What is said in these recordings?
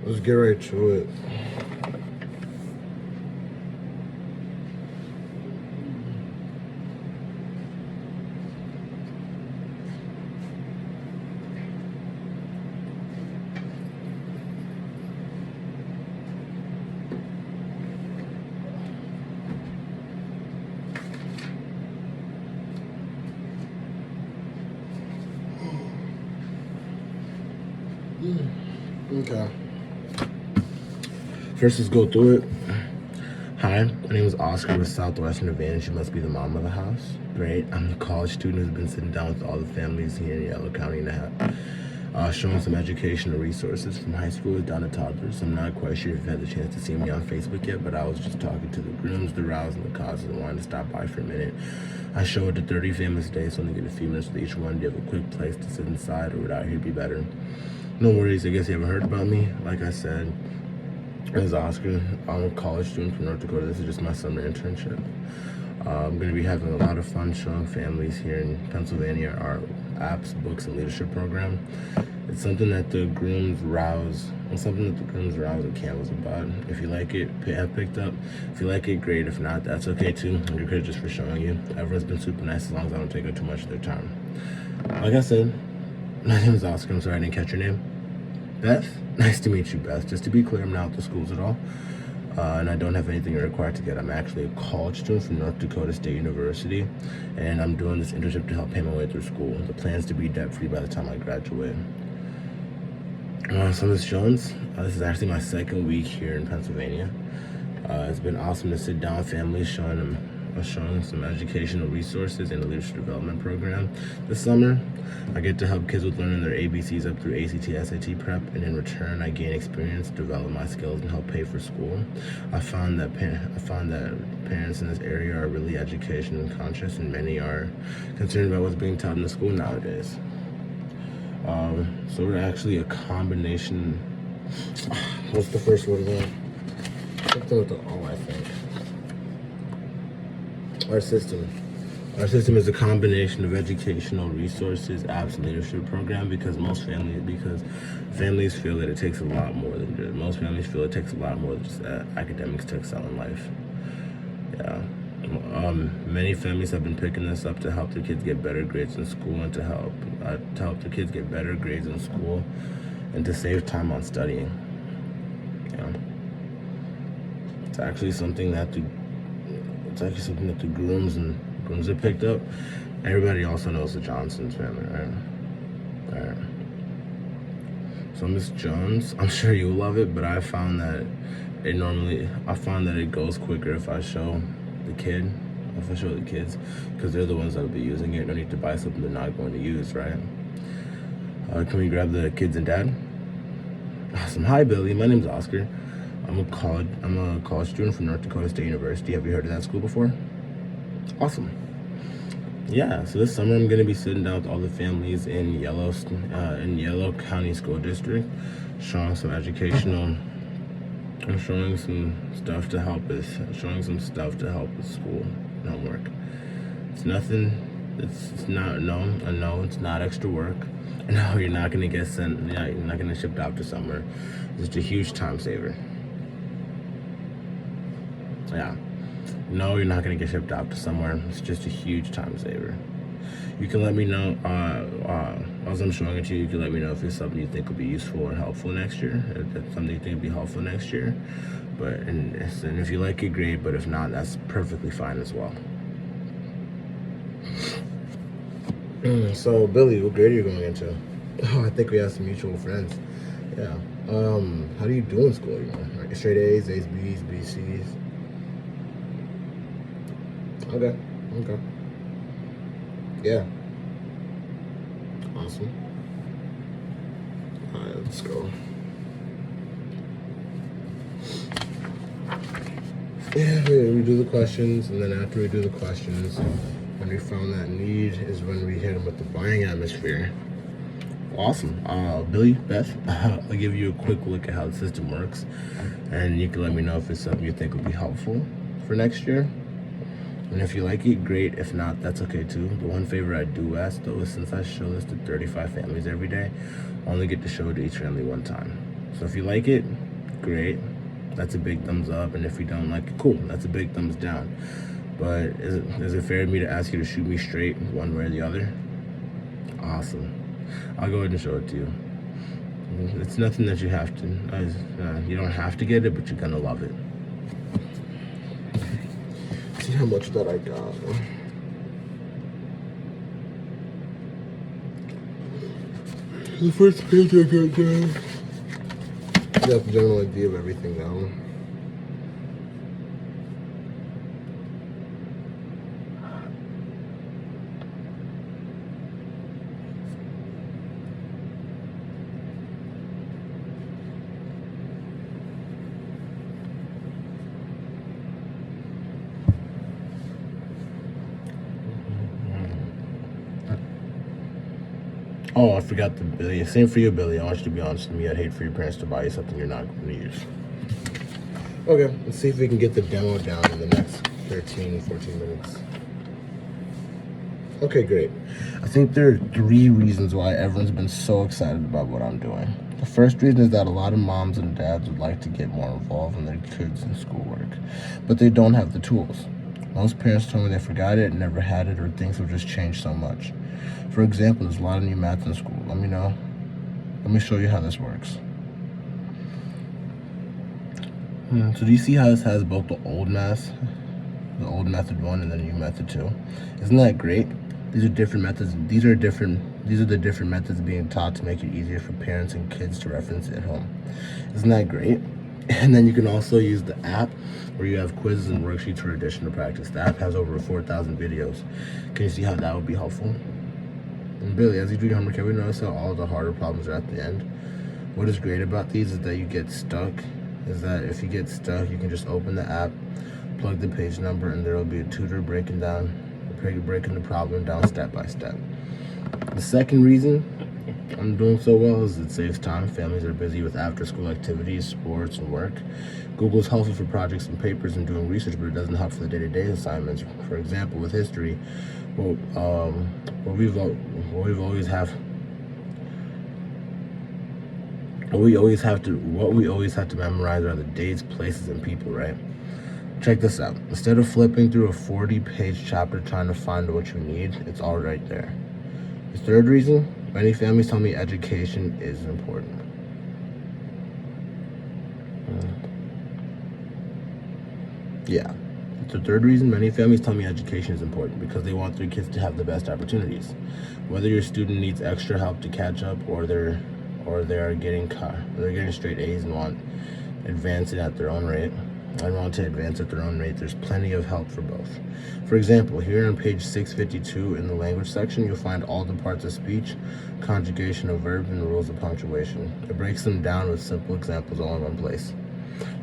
Let's get right to it. Okay. First, let's go through it. Hi, my name is Oscar with Southwestern Advantage. You must be the mom of the house. Great. I'm the college student who's been sitting down with all the families here in Yellow County now, showing some educational resources from high schoolers down to toddlers. I'm not quite sure if you've had the chance to see me on Facebook yet, but I was just talking to the grooms, the rows, and the causes, and wanted to stop by for a minute. I show it to 30 families today, so I'm going to get a few minutes with each one. Do you have a quick place to sit inside, or would out here be better? No worries. I guess you haven't heard about me. Like I said, my name is Oscar. I'm a college student from North Dakota. This is just my summer internship. I'm going to be having a lot of fun showing families here in Pennsylvania our apps, books, and leadership program. It's something that the grooms rouse, and something that the grooms rouse at camp was about. If you like it, have picked up. If you like it, great. If not, that's okay too. I'm your credit just for showing you. Everyone's been super nice as long as I don't take up too much of their time. Like I said, my name is Oscar. I'm sorry I didn't catch your name. Beth? Nice to meet you, Beth. Just to be clear, I'm not with the schools at all. And I don't have anything required to get. I'm actually a college student from North Dakota State University, and I'm doing this internship to help pay my way through school. The plan is to be debt-free by the time I graduate. So Ms. Jones, this is actually my second week here in Pennsylvania. It's been awesome to sit down with families, showing some educational resources in the leadership development program. This summer, I get to help kids with learning their ABCs up through ACT, SAT prep, and in return, I gain experience, develop my skills, and help pay for school. I found that parents in this area are really education conscious, and many are concerned about what's being taught in the school nowadays. So we're actually a combination. What's the first word again? Something with the O, I think. Our system is a combination of educational resources, apps, and leadership program because families feel that it takes a lot more than just academics to excel in life. Yeah. Many families have been picking this up to help their kids get better grades in school and to help the kids get better grades in school and to save time on studying. Yeah. It's actually something that the grooms have picked up. Everybody also knows the Johnson's family, right? All right. So Miss Jones, I'm sure you'll love it, but I found that it goes quicker if I show the kids, because they're the ones that'll be using it. No need to buy something they're not going to use, right? Can we grab the kids and dad? Awesome. Hi, Billy. My name's Oscar. I'm a college student from North Dakota State University. Have you heard of that school before? Awesome. Yeah, so this summer I'm going to be sitting down with all the families in Yellow County School District, showing some stuff to help with school and homework. It's not extra work. No, you're not going to get sent. Yeah, you're not going to shipped out to somewhere. It's just a huge time saver. Yeah. No, you're not going to get shipped out to somewhere. It's just a huge time saver. You can let me know, as I'm showing it to you, you can let me know if it's something you think will be useful or helpful next year. If it's something you think will be helpful next year. And if you like it, great. But if not, that's perfectly fine as well. So, Billy, what grade are you going into? Oh, I think we have some mutual friends. Yeah. How do you do in school? Like straight A's, B's, B's, C's? Okay. Yeah. Awesome. All right, let's go. Yeah, we do the questions, and then after we do the questions, when we found that need is when we hit them with the buying atmosphere. Awesome. Billy, Beth, I'll give you a quick look at how the system works, and you can let me know if it's something you think will be helpful for next year. And if you like it, great. If not, that's okay too. The one favor I do ask, though, is since I show this to 35 families every day, I only get to show it to each family one time. So if you like it, great. That's a big thumbs up. And if you don't like it, cool. That's a big thumbs down. But is it fair of me to ask you to shoot me straight one way or the other? Awesome. I'll go ahead and show it to you. It's nothing that you have to. You don't have to get it, but you're gonna love it. See how much that I got. The first page I got down. You have the general idea of everything now. Oh, I forgot the Billy. Same for you, Billy. I want you to be honest with me. I'd hate for your parents to buy you something you're not going to use. Okay, let's see if we can get the demo down in the next 13, 14 minutes. Okay, great. I think there are 3 reasons why everyone's been so excited about what I'm doing. The first reason is that a lot of moms and dads would like to get more involved in their kids' and schoolwork, but they don't have the tools. Most parents told me they forgot it, never had it, or things have just changed so much. For example, there's a lot of new math in school. Let me show you how this works. So do you see how this has both the old math, the old method 1 and the new method 2? Isn't that great? These are different methods. These are the different methods being taught to make it easier for parents and kids to reference at home. Isn't that great? And then you can also use the app where you have quizzes and worksheets for additional practice. The app has over 4,000 videos. Can you see how that would be helpful? And Billy, as you do your homework, have you noticed how all the harder problems are at the end? What is great about these is that you get stuck. Is that if you get stuck, you can just open the app, plug the page number, and there will be a tutor breaking the problem down step by step. The second reason I'm doing so well is it saves time. Families are busy with after-school activities, sports, and work. Google's helpful for projects and papers and doing research, but it doesn't help for the day-to-day assignments. For example, with history, what we always have to memorize are the dates, places, and people, right? Check this out. Instead of flipping through a 40-page chapter trying to find what you need, it's all right there. The third reason, many families tell me education is important. The third reason, many families tell me education is important because they want their kids to have the best opportunities. Whether your student needs extra help to catch up or they're getting straight A's and want to advance at their own rate, there's plenty of help for both. For example, here on page 652 in the language section, you'll find all the parts of speech, conjugation of verbs, and rules of punctuation. It breaks them down with simple examples all in one place.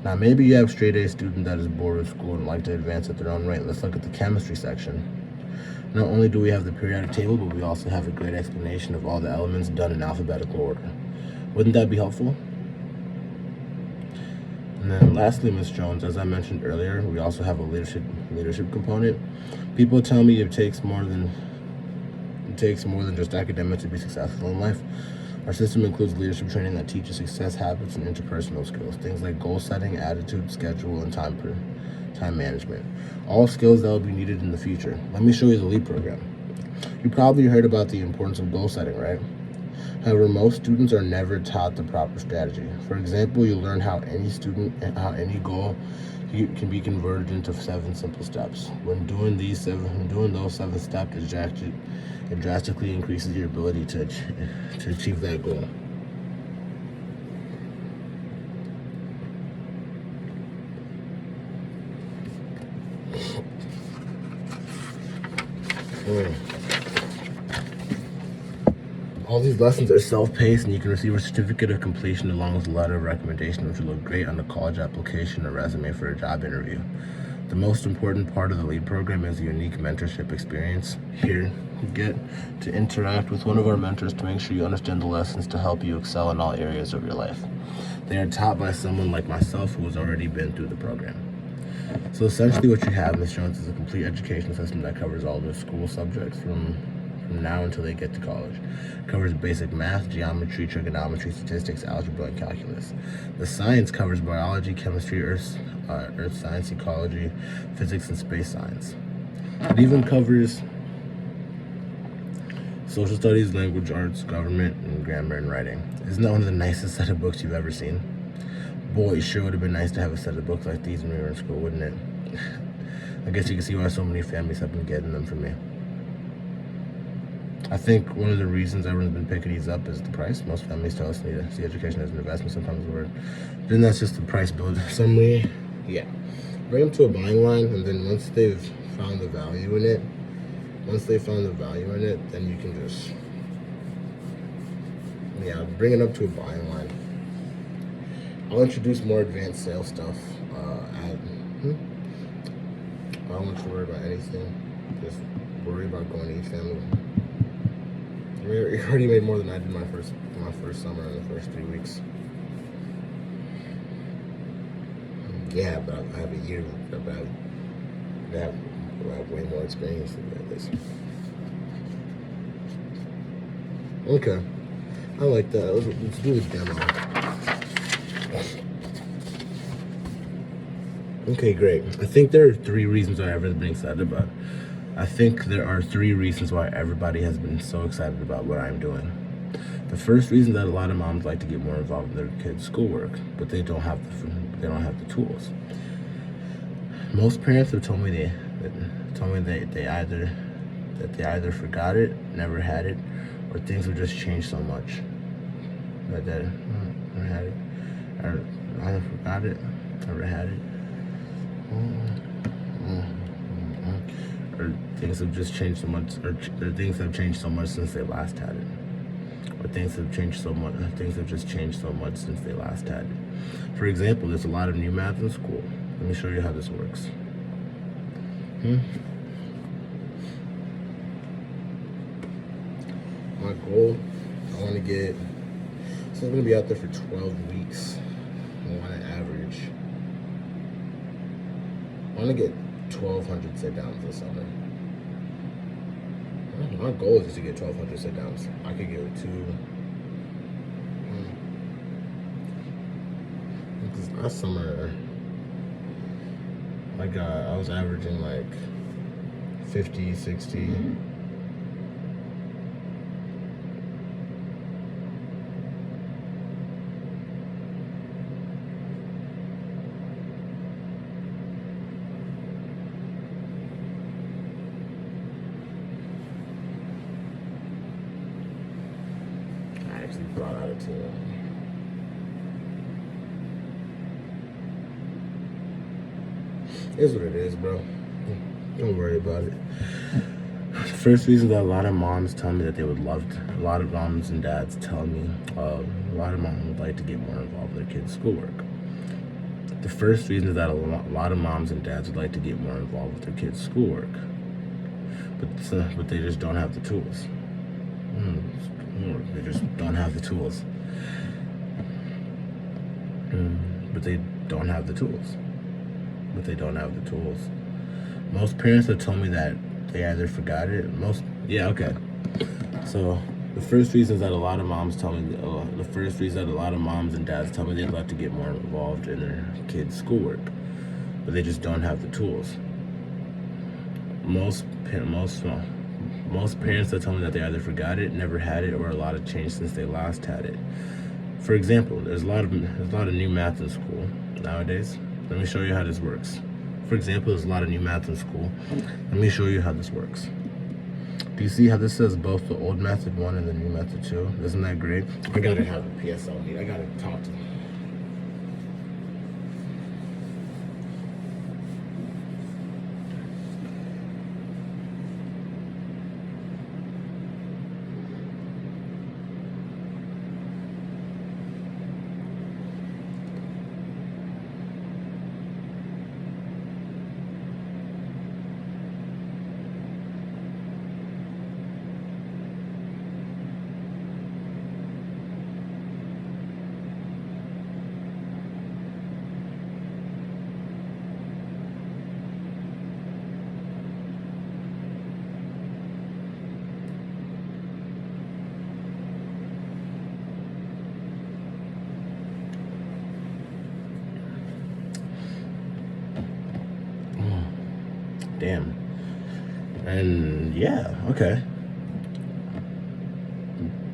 Now, maybe you have a straight A student that is bored with school and like to advance at their own rate. Let's look at the chemistry section. Not only do we have the periodic table, but we also have a great explanation of all the elements done in alphabetical order. Wouldn't that be helpful? And then lastly, Ms. Jones, as I mentioned earlier, we also have a leadership component. People tell me it takes more than just academics to be successful in life. Our system includes leadership training that teaches success habits and interpersonal skills, things like goal setting, attitude, schedule, and time management. All skills that will be needed in the future. Let me show you the LEAP program. You probably heard about the importance of goal setting, right? However, most students are never taught the proper strategy. For example, you'll learn how any goal can be converted into 7 simple steps. When doing those 7 steps, it drastically increases your ability to achieve that goal. All these lessons are self-paced, and you can receive a certificate of completion along with a letter of recommendation, which will look great on a college application or resume for a job interview. The most important part of the LEAD program is a unique mentorship experience. Here, you get to interact with one of our mentors to make sure you understand the lessons to help you excel in all areas of your life. They are taught by someone like myself who has already been through the program. So essentially what you have, Ms. Jones, is a complete education system that covers all the school subjects from from now until they get to college. It covers basic math, geometry, trigonometry, statistics, algebra, and calculus. The science covers biology, chemistry, earth science, ecology, physics, and space science. It even covers social studies, language arts, government, and grammar and writing. Isn't that one of the nicest set of books you've ever seen? Boy, it sure would have been nice to have a set of books like these when we were in school, wouldn't it? I guess you can see why so many families have been getting them from me. I think one of the reasons everyone's been picking these up is the price. Most families tell us they need to see education as an investment, sometimes the word. Then that's just the price build summary. Yeah. Bring them to a buying line, and then once they've found the value in it, then you can just, bring it up to a buying line. I'll introduce more advanced sales stuff. I don't want you to worry about anything. Just worry about going to each family. You already made more than I did my first summer in the first 3 weeks. Yeah, but I have a year. I have way more experience than this. Okay, I like that. Let's do the demo. Okay, great. I think there are 3 reasons why everyone's been excited about it. I think there are 3 reasons why everybody has been so excited about what I'm doing. The first reason that a lot of moms like to get more involved in their kids' schoolwork, but they don't have the tools. Most parents have told me they either forgot it, never had it, or things have just changed so much. That never had it, or either forgot it, never had it. Or things have just changed so much, or things have changed so much since they last had it. Or things have just changed so much since they last had it. For example, there's a lot of new math in school. Let me show you how this works. My goal, I want to get, so I'm going to be out there for 12 weeks. I want to average, I want to get 1,200 sit-downs this summer. My goal is just to get 1,200 sit-downs. I could get 2. Because last summer, I was averaging like 50, 60. Brought out a team. Here's what it is, bro. Don't worry about it. First reason that a lot of moms tell me that they would love to, a lot of moms and dads tell me a lot of moms would like to get more involved in their kids' schoolwork. The first reason is that a lot of moms and dads would like to get more involved with their kids' schoolwork, but they just don't have the tools. They just don't have the tools. But they don't have the tools. Most parents have told me that they either forgot it. So the first reason is that a lot of moms and dads tell me they'd like to get more involved in their kids' schoolwork, but they just don't have the tools. Most parents have told me that they either forgot it, never had it, or a lot of change since they last had it. For example, there's a lot of new math in school nowadays. Let me show you how this works. For example, there's a lot of new math in school. Let me show you how this works. Do you see how this says both the old method 1 and the new method 2? Isn't that great? I gotta have a PSL meet. I gotta talk to them. damn. And yeah, okay.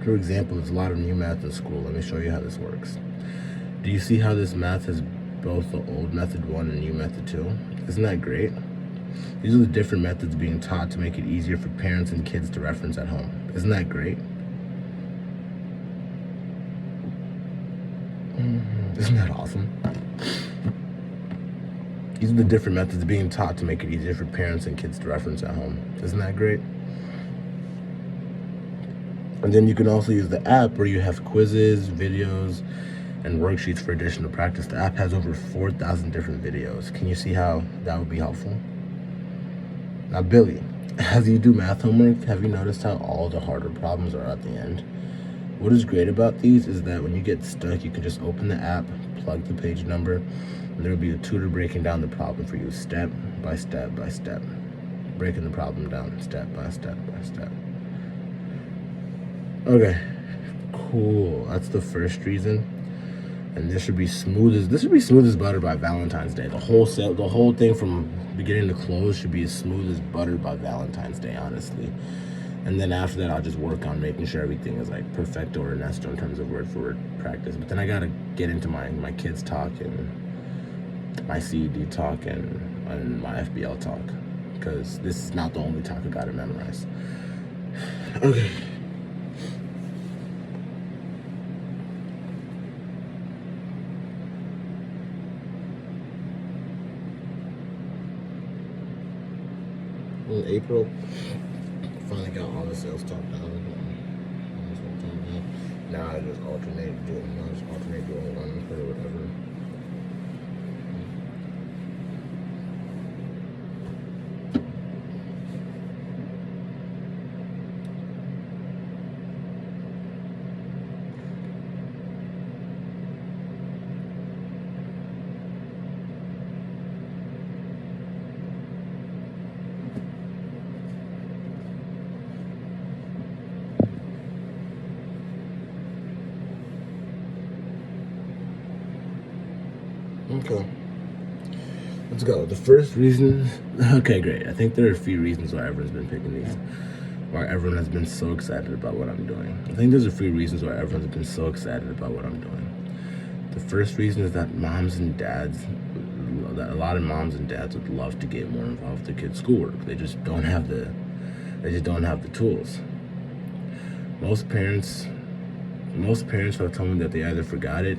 For example, there's a lot of new math in school. Let me show you how this works. Do you see how this math has both the old method 1 and new method 2? Isn't that great? These are the different methods being taught to make it easier for parents and kids to reference at home. Isn't that great? Isn't that awesome? These are the different methods being taught to make it easier for parents and kids to reference at home. Isn't that great? And then you can also use the app where you have quizzes, videos, and worksheets for additional practice. The app has over 4,000 different videos. Can you see how that would be helpful? Now, Billy, as you do math homework, have you noticed how all the harder problems are at the end? What is great about these is that when you get stuck, you can just open the app, plug the page number, and there will be a tutor breaking down the problem for you step by step by step. Breaking the problem down step by step by step. Okay, cool. That's the first reason. And this should be smooth as butter by Valentine's Day. The whole thing from beginning to close should be as smooth as butter by Valentine's Day, honestly. And then after that, I'll just work on making sure everything is like perfecto or nesto in terms of word for word practice. But then I gotta get into my kids talk and my CED talk and my FBL talk, because this is not the only talk I gotta memorize. Okay. In April, finally got all the sales talk down. Now I just alternate doing one or whatever. Okay, let's go. The first reason, okay, great. I think there are a few reasons why everyone's been picking these, why everyone has been so excited about what I'm doing. I think there's a few reasons why everyone's been so excited about what I'm doing. The first reason is that a lot of moms and dads would love to get more involved with their kids' schoolwork. They just don't have the tools. Most parents have told me that they either forgot it,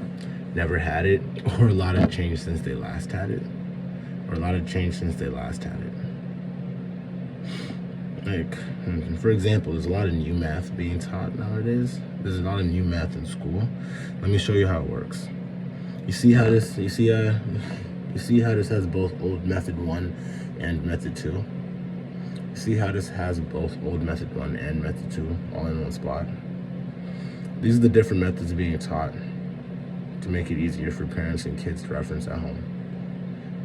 never had it, or a lot have changed since they last had it. Like, for example, there's a lot of new math being taught nowadays. There's a lot of new math in school. Let me show you how it works. You see how this has both old method 1 and method 2? You see how this has both old method 1 and method 2 all in one spot? These are the different methods being taught to make it easier for parents and kids to reference at home.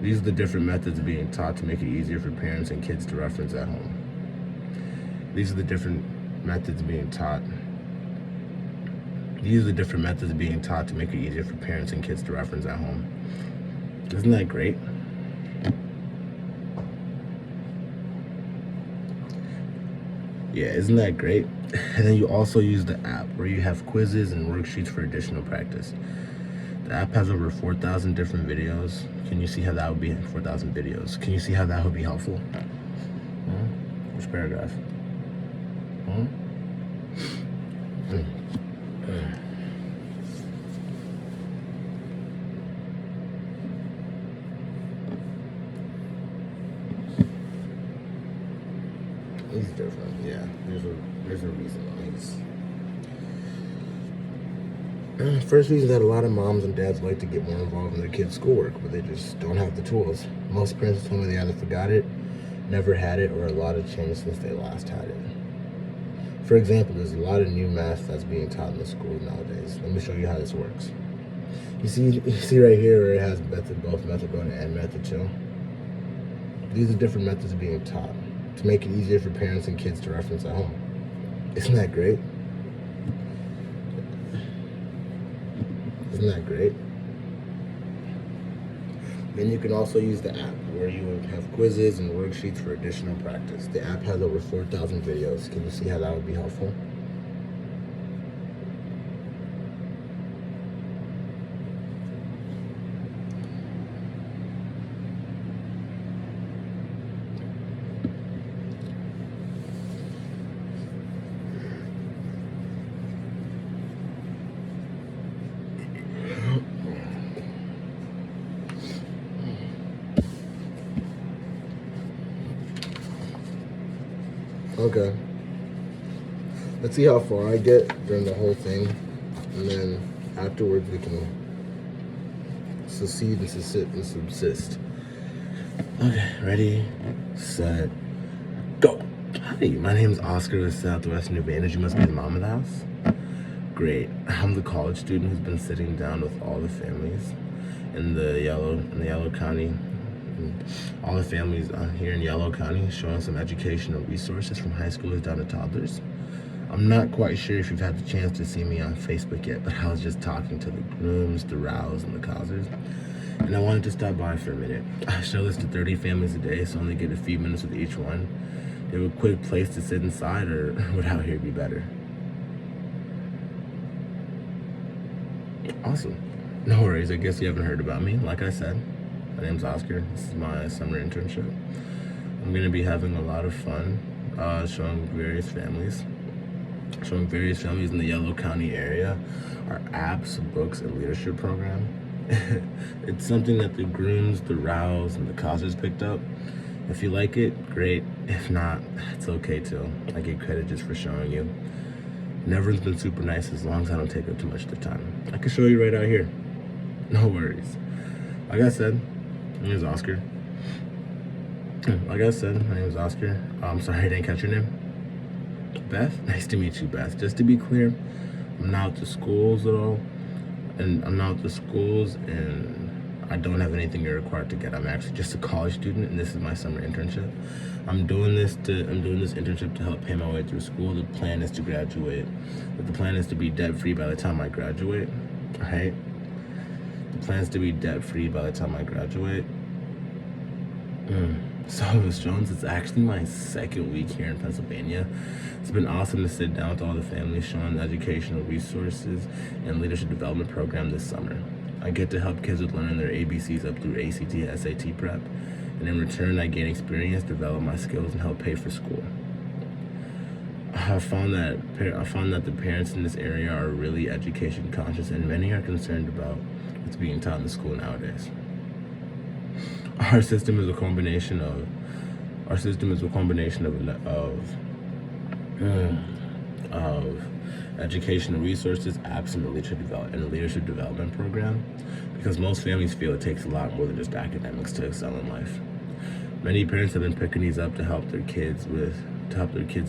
These are the different methods being taught to make it easier for parents and kids to reference at home. These are the different methods being taught. These are the different methods being taught to make it easier for parents and kids to reference at home. Isn't that great? Yeah, isn't that great? And then you also use the app where you have quizzes and worksheets for additional practice. The app has over 4,000 different videos. Can you see how that would be 4,000 videos? Can you see how that would be helpful? Which paragraph? He's different, yeah. There's a reason why he's... First reason is that a lot of moms and dads like to get more involved in their kids' schoolwork, but they just don't have the tools. Most parents told me they either forgot it, never had it, or a lot have changed since they last had it. For example, there's a lot of new math that's being taught in the schools nowadays. Let me show you how this works. You see right here where it has both method 1 and method 2? These are different methods being taught to make it easier for parents and kids to reference at home. Isn't that great? Isn't that great? Then you can also use the app where you would have quizzes and worksheets for additional practice. The app has over 4,000 videos. Can you see how that would be helpful? Okay. Let's see how far I get during the whole thing, and then afterwards we can succeed and subsist. Okay, ready, set, go. Hi, my name is Oscar with Southwestern Advantage. You must be the mom of the house. Great. I'm the college student who's been sitting down with all the families in the Yellow County. All the families here in Yellow County, showing some educational resources from high schoolers down to toddlers. I'm not quite sure if you've had the chance to see me on Facebook yet, but I was just talking to the grooms, the rows, and the causers, and I wanted to stop by for a minute. I show this to 30 families a day, so I only get a few minutes with each one. Do you have a quick place to sit inside, or would out here be better? Awesome. No worries, I guess you haven't heard about me. Like I said, my name's Oscar. This is my summer internship. I'm going to be having a lot of fun showing various families in the Yellow County area our apps, books, and leadership program. It's something that the grooms, the rows, and the causers picked up. If you like it, great. If not, it's okay too. I get credit just for showing you. And everyone's been super nice as long as I don't take up too much of their time. I can show you right out here. No worries. Like I said, my name is Oscar. I'm sorry I didn't catch your name. Beth? Nice to meet you, Beth. Just to be clear, I'm not with the schools at all. And I don't have anything you're required to get. I'm actually just a college student, and this is my summer internship. I'm doing this internship to help pay my way through school. The plan is to graduate. But the plan is to be debt-free by the time I graduate. Right? The plan is to be debt-free by the time I graduate. So, Ms. Jones, it's actually my second week here in Pennsylvania. It's been awesome to sit down with all the families, showing educational resources and leadership development program this summer. I get to help kids with learning their ABCs up through ACT, SAT prep, and in return, I gain experience, develop my skills, and help pay for school. I found that the parents in this area are really education conscious, and many are concerned about what's being taught in the school nowadays. Our system is a combination of educational resources, apps, and a leadership development program, because most families feel it takes a lot more than just academics to excel in life. Many parents have been picking these up to help their kids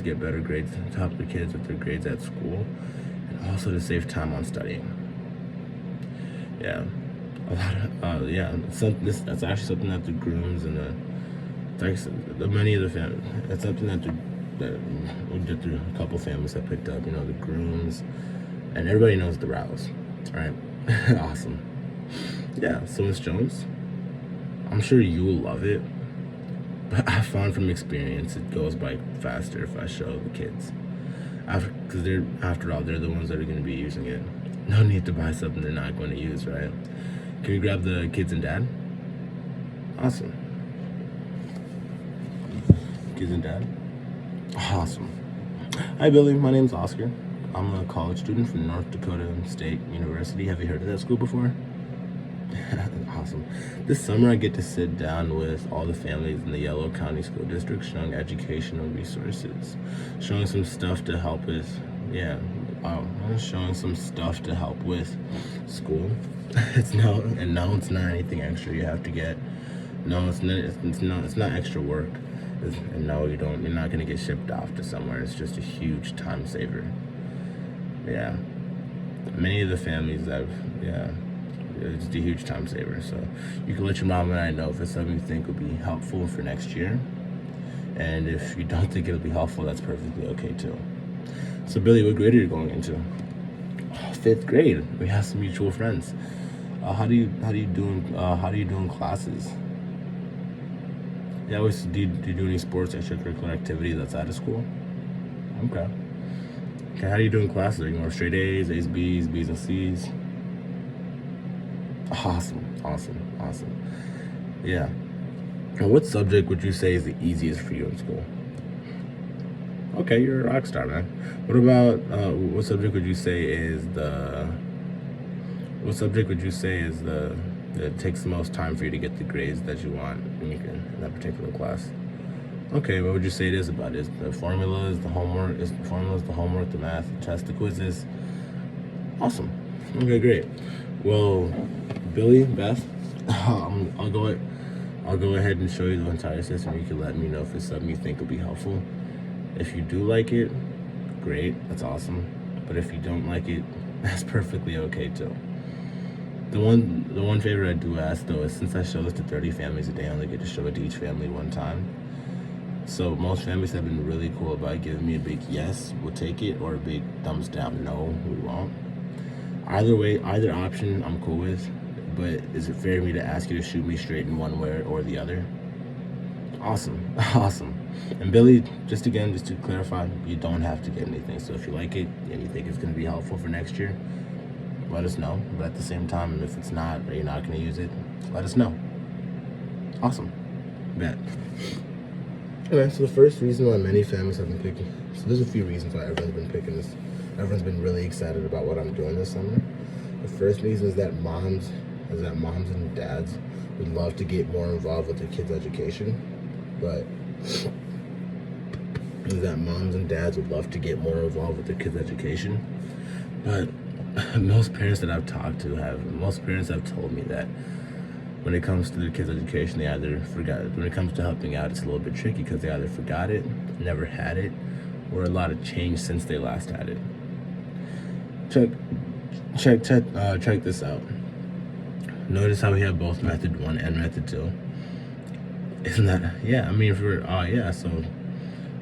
get better grades, to help their kids with their grades at school, and also to save time on studying. Yeah. That's actually something that the grooms and it's something that we did through a couple families that picked up. You know, the grooms, and everybody knows the rows, right? Awesome. Yeah. So Ms. Jones, I'm sure you will love it, but I found from experience it goes by faster if I show the kids, because after all they're the ones that are going to be using it. No need to buy something they're not going to use, right? Can we grab the kids and dad? Awesome. Kids and dad? Awesome. Hi, Billy. My name's Oscar. I'm a college student from North Dakota State University. Have you heard of that school before? Awesome. This summer, I get to sit down with all the families in the Yellow County School District, showing educational resources, showing some stuff to help with, showing some stuff to help with school. It's not anything extra you have to get. No, it's not extra work. And no, you're not gonna get shipped off to somewhere. It's just a huge time saver. Yeah. Many of the families it's a huge time saver. So you can let your mom and I know if it's something you think will be helpful for next year. And if you don't think it'll be helpful, that's perfectly okay too. So Billy, what grade are you going into? 5th grade. We have some mutual friends. How do you doing classes? Yeah, do you do any sports, extracurricular activities outside of school? Okay. Okay, how are you doing classes? Are you more straight A's, A's, B's and C's? Awesome. Yeah. And what subject would you say is the easiest for you in school? Okay, you're a rock star, man. What about what subject would you say is the that takes the most time for you to get the grades that you want in that particular class? Okay, what would you say it is about? Is the formulas, the homework, the math, the test, the quizzes? Awesome. Okay, great. Well, Billy, Beth, I'll go ahead and show you the entire system. You can let me know if it's something you think will be helpful. If you do like it, great, that's awesome. But if you don't like it, that's perfectly okay too. The one favor I do ask though is, since I show this to 30 families a day, I only get to show it to each family one time. So most families have been really cool about giving me a big yes, we'll take it, or a big thumbs down, no, we won't. Either way, either option I'm cool with, but is it fair for me to ask you to shoot me straight in one way or the other? Awesome. And Billy, just to clarify, you don't have to get anything. So if you like it and you think it's going to be helpful for next year, let us know. But at the same time, if it's not, or you're not going to use it, let us know. Awesome. Bet. Okay, so the first reason why many families have been picking, so there's a few reasons why everyone's been picking this. Everyone's been really excited about what I'm doing this summer. The first reason is that moms and dads would love to get more involved with their kids' education, but most parents have told me that when it comes to their kids' education, they either forgot. When it comes to helping out, it's a little bit tricky because they either forgot it, never had it, or a lot of change since they last had it. Check this out. Notice how we have both method 1 and method 2. Isn't that? Yeah, I mean,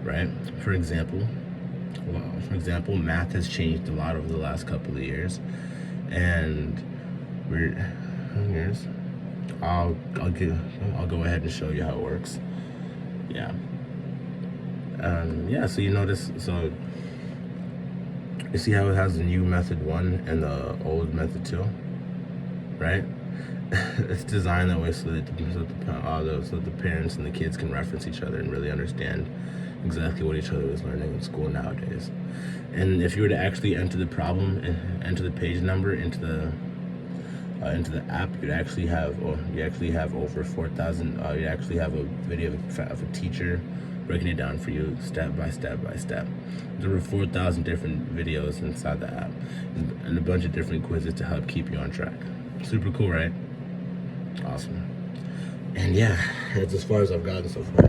right. For example, math has changed a lot over the last couple of years, and I'll go ahead and show you how it works. Yeah. So you notice, so you see how it has the new method 1 and the old method 2, right? It's designed that way so that the parents and the kids can reference each other and really understand exactly what each other is learning in school nowadays. And if you were to actually enter the problem, enter the page number into the app, you actually have over 4,000. You actually have a video of a teacher breaking it down for you step by step. There were 4,000 different videos inside the app and a bunch of different quizzes to help keep you on track. Super cool, right? Awesome. And yeah, that's as far as I've gotten so far.